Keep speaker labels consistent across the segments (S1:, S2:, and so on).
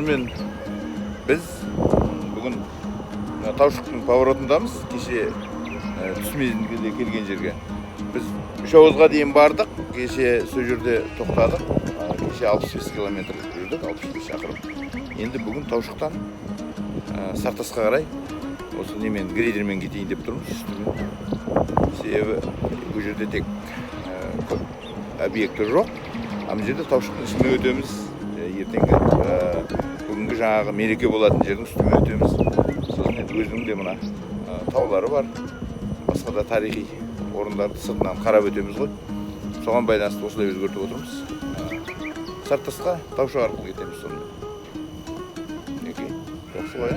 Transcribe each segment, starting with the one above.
S1: сонымен біз бүгін Таушықтың поворотындамыз. Кеше түс мезгілінде келген жерге. Біз 3 ауызға дейін бардық. Кеше сол жерде тоқтадық. Кеше 65 километр жүрдік, 65 шақырым. Енді бүгін Таушықтан Сарытасқа қарай осы немен грейдермен кетейін деп тұрмыз. Себебі бұл жерде тек көп объекті жоқ. Бұл жерде Таушықтың үстімен өтеміз. Ертеңгі бүгінгі жаңағы мереке болатын жердің үстімен өтеміз. Сосын өзінің де мына таулары бар. Басқа да тарихи орындарды сыртынан қарап өтеміз ғой. Соған байланысты осылай өзгертіп отырмыз. Сарытасқа Таушық арқылы кетеміз сонымен. Неке, жақсы ғой.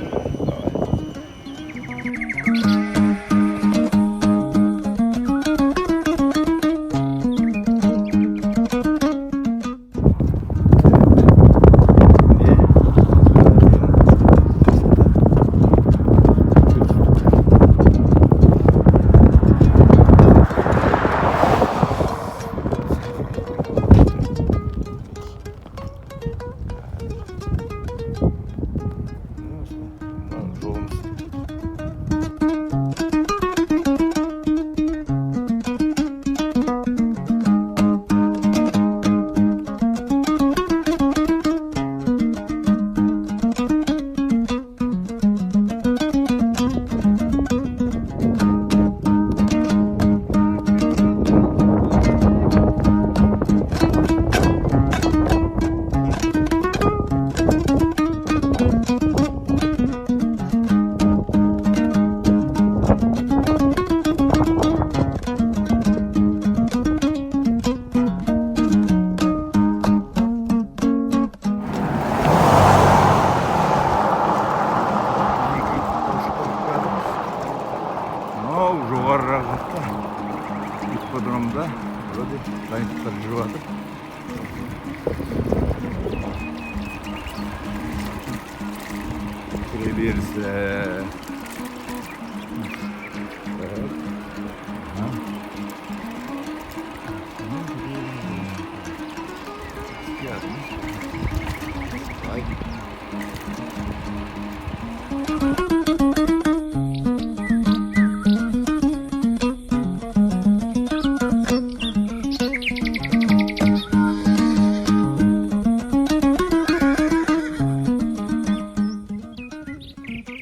S1: Ипподромда вроде дайындықтар жүріп жатыр. Кіре берісі.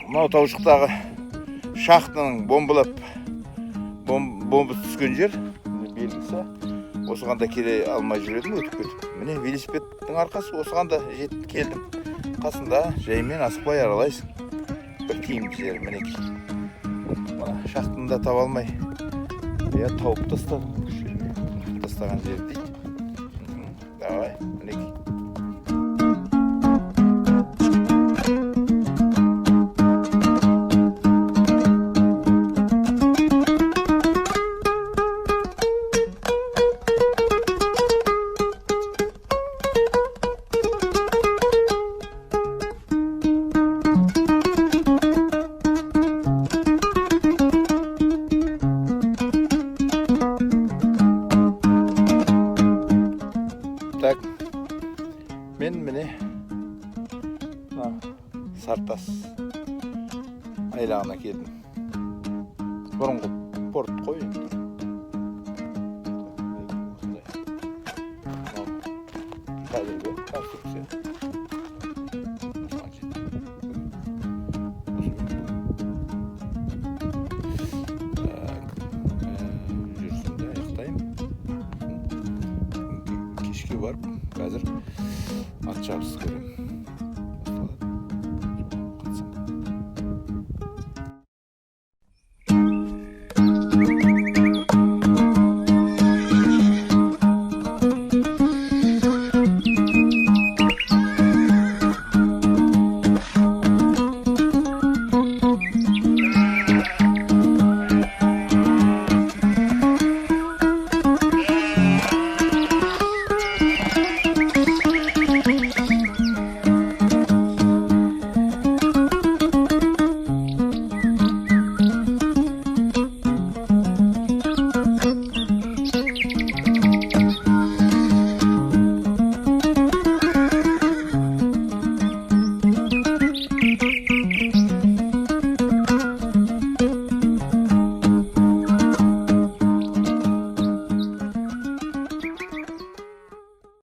S1: Мынау Таушықтағы шахтаның бомба түскен жер белгісі. Осыған да келе алмай жүредім, өтіп кетіп. Міне велосипедтің арқасы осыған да жетіп келдім. Қасында жаймен асықпай аралайсың. Бір тиімді жер мінекей. Шахтаны да таба алмай. Тауып тастаған жер дейді. Давай, мінекей. Так, мен міне Сарытас айлағына келдім. Бұрынғы порт қой. Қазіргі конструкция. Жүрсімді аяқтаймын. Кешке барып, қазір шабыс көрем.